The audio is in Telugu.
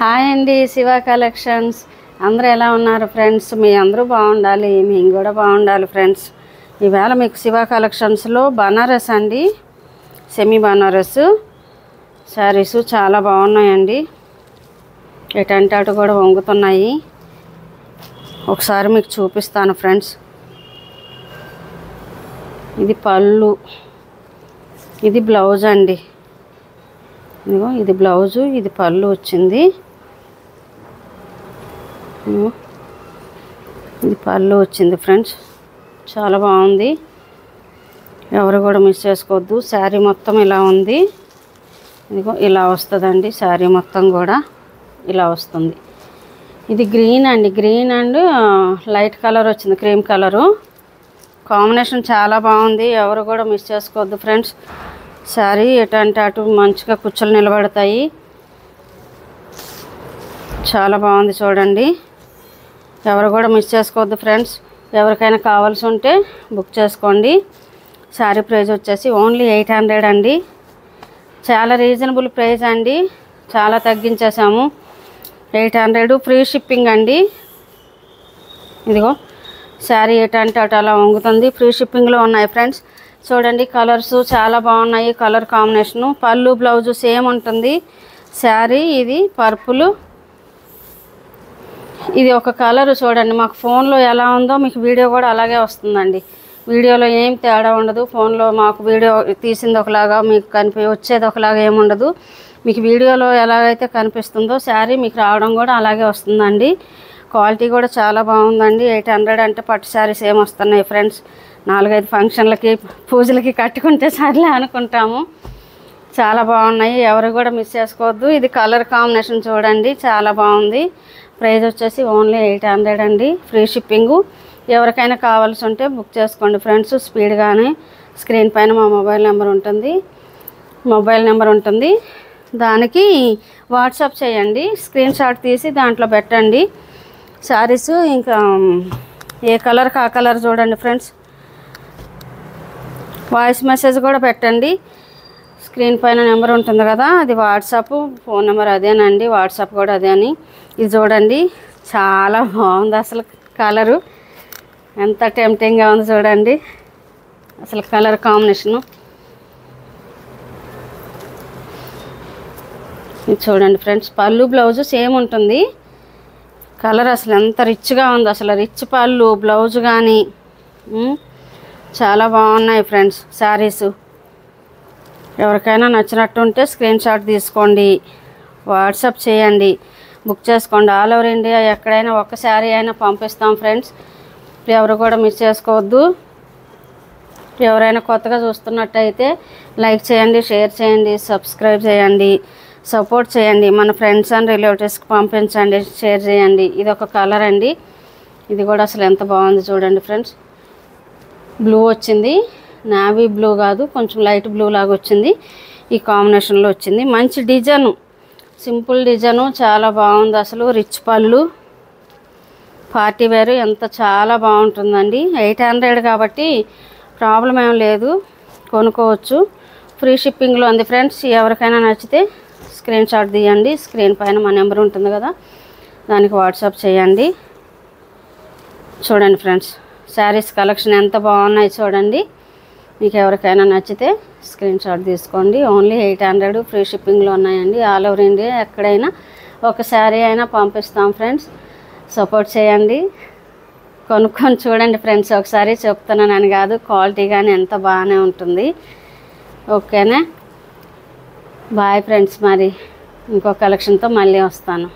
హాయ్ అండి, శివ కలెక్షన్స్. అందరూ ఎలా ఉన్నారు ఫ్రెండ్స్? మీ అందరూ బాగుండాలి, మేము కూడా బాగుండాలి ఫ్రెండ్స్. ఈవేళ మీకు శివ కలెక్షన్స్లో బనారస్ అండి, సెమీ బనారస్ శారీస్ చాలా బాగున్నాయండి. ఎటంటే అటు కూడా వంగుతున్నాయి. ఒకసారి మీకు చూపిస్తాను ఫ్రెండ్స్. ఇది పళ్ళు, ఇది బ్లౌజ్ అండి. ఇదిగో ఇది బ్లౌజు, ఇది పళ్ళు వచ్చింది. ఇది పళ్ళు వచ్చింది ఫ్రెండ్స్. చాలా బాగుంది, ఎవరు కూడా మిస్ చేసుకోవద్దు. శారీ మొత్తం ఇలా ఉంది. ఇదిగో ఇలా వస్తుందండి. శారీ మొత్తం కూడా ఇలా వస్తుంది. ఇది గ్రీన్ అండి, గ్రీన్ అండ్ లైట్ కలర్ వచ్చింది, క్రీమ్ కలరు కాంబినేషన్ చాలా బాగుంది. ఎవరు కూడా మిస్ చేసుకోవద్దు ఫ్రెండ్స్. శారీ ఎటంటే అటు మంచిగా కుచ్చులు నిలబడతాయి. చాలా బాగుంది చూడండి. ఎవరు కూడా మిస్ చేసుకోవద్దు ఫ్రెండ్స్. ఎవరికైనా కావాల్సి ఉంటే బుక్ చేసుకోండి. శారీ ప్రైస్ వచ్చేసి ఓన్లీ 800 అండి. చాలా రీజనబుల్ ప్రైస్ అండి, చాలా తగ్గించేసాము. 800 ఫ్రీ షిప్పింగ్ అండి. ఇదిగో శారీ ఎటంటే అటు అలా వంగుతుంది. ఫ్రీ షిప్పింగ్లో ఉన్నాయి ఫ్రెండ్స్. చూడండి, కలర్స్ చాలా బాగున్నాయి. కలర్ కాంబినేషను పళ్ళు బ్లౌజు సేమ్ ఉంటుంది. శారీ ఇది పర్పుల్, ఇది ఒక కలర్ చూడండి. మాకు ఫోన్లో ఎలా ఉందో మీకు వీడియో కూడా అలాగే వస్తుందండి. వీడియోలో ఏం తేడా ఉండదు. ఫోన్లో మాకు వీడియో తీసింది ఒకలాగా, మీకు వచ్చేది ఒకలాగా ఏముండదు. మీకు వీడియోలో ఎలాగైతే కనిపిస్తుందో శారీ మీకు రావడం కూడా అలాగే వస్తుందండి. క్వాలిటీ కూడా చాలా బాగుందండి. 800 అంటే పట్టు శారీస్ ఏం వస్తున్నాయి ఫ్రెండ్స్. 4-5 ఫంక్షన్లకి పూజలకి కట్టుకుంటే సర్లే అనుకుంటాము. చాలా బాగున్నాయి, ఎవరు కూడా మిస్ చేసుకోవద్దు. ఇది కలర్ కాంబినేషన్ చూడండి, చాలా బాగుంది. ప్రైస్ వచ్చేసి ఓన్లీ 800 అండి, ఫ్రీ షిప్పింగు. ఎవరికైనా కావాల్సి ఉంటే బుక్ చేసుకోండి ఫ్రెండ్స్. స్పీడ్గానే స్క్రీన్ పైన మా మొబైల్ నెంబర్ ఉంటుంది. దానికి వాట్సాప్ చేయండి, స్క్రీన్ షాట్ తీసి దాంట్లో పెట్టండి శారీస్. ఇంకా ఏ కలర్కి ఆ కలర్ చూడండి ఫ్రెండ్స్. వాయిస్ మెసేజ్ కూడా పెట్టండి. స్క్రీన్ పైన నెంబర్ ఉంటుంది కదా, అది వాట్సాప్. ఫోన్ నెంబర్ అదేనండి, వాట్సాప్ కూడా అదే అని. ఇది చూడండి, చాలా బాగుంది అసలు. కలరు ఎంత టెంప్టింగ్గా ఉంది చూడండి అసలు. కలర్ కాంబినేషను ఇది చూడండి ఫ్రెండ్స్. పళ్ళు బ్లౌజు సేమ్ ఉంటుంది. కలర్ అసలు ఎంత రిచ్గా ఉంది అసలు. రిచ్ పళ్ళు బ్లౌజ్ కానీ చాలా బాగున్నాయి ఫ్రెండ్స్ శారీస్. ఎవరికైనా నచ్చినట్టు ఉంటే స్క్రీన్ షాట్ తీసుకోండి, వాట్సాప్ చేయండి, బుక్ చేసుకోండి. ఆల్ ఓవర్ ఇండియా ఎక్కడైనా ఒక శారీ అయినా పంపిస్తాం ఫ్రెండ్స్. ఎవరు కూడా మిస్ చేసుకోవద్దు. ఎవరైనా కొత్తగా చూస్తున్నట్టయితే లైక్ చేయండి, షేర్ చేయండి, సబ్స్క్రైబ్ చేయండి, సపోర్ట్ చేయండి. మన ఫ్రెండ్స్ అండ్ రిలేటివ్స్కి పంపించండి, షేర్ చేయండి. ఇది ఒక కలర్ అండి. ఇది కూడా అసలు ఎంత బాగుంది చూడండి ఫ్రెండ్స్. బ్లూ వచ్చింది, నావీ బ్లూ కాదు, కొంచెం లైట్ బ్లూ లాగా వచ్చింది. ఈ కాంబినేషన్లో వచ్చింది. మంచి డిజైను, సింపుల్ డిజైను, చాలా బాగుంది అసలు. రిచ్ పళ్ళు, పార్టీ వేరు, ఎంత చాలా బాగుంటుందండి. 800 కాబట్టి ప్రాబ్లం ఏం లేదు, కొనుక్కోవచ్చు. ఫ్రీ షిప్పింగ్లో ఉంది ఫ్రెండ్స్. ఎవరికైనా నచ్చితే స్క్రీన్ షాట్ తీయండి. స్క్రీన్ పైన మా నెంబర్ ఉంటుంది కదా, దానికి వాట్సాప్ చేయండి. చూడండి ఫ్రెండ్స్, శారీస్ కలెక్షన్ ఎంత బాగున్నాయి చూడండి. మీకు ఎవరికైనా నచ్చితే స్క్రీన్ షాట్ తీసుకోండి. ఓన్లీ 800 ఫ్రీ షిప్పింగ్లో ఉన్నాయండి. ఆల్ ఓవర్ ఇండియా ఎక్కడైనా ఒక శారీ అయినా పంపిస్తాం ఫ్రెండ్స్. సపోర్ట్ చేయండి, కొనుక్కొని చూడండి ఫ్రెండ్స్. ఒకసారి చెప్తున్నానని కాదు, క్వాలిటీ కానీ ఎంత బాగానే ఉంటుంది. ఓకేనా, బాయ్ ఫ్రెండ్స్. మరి ఇంకో కలెక్షన్తో మళ్ళీ వస్తాను.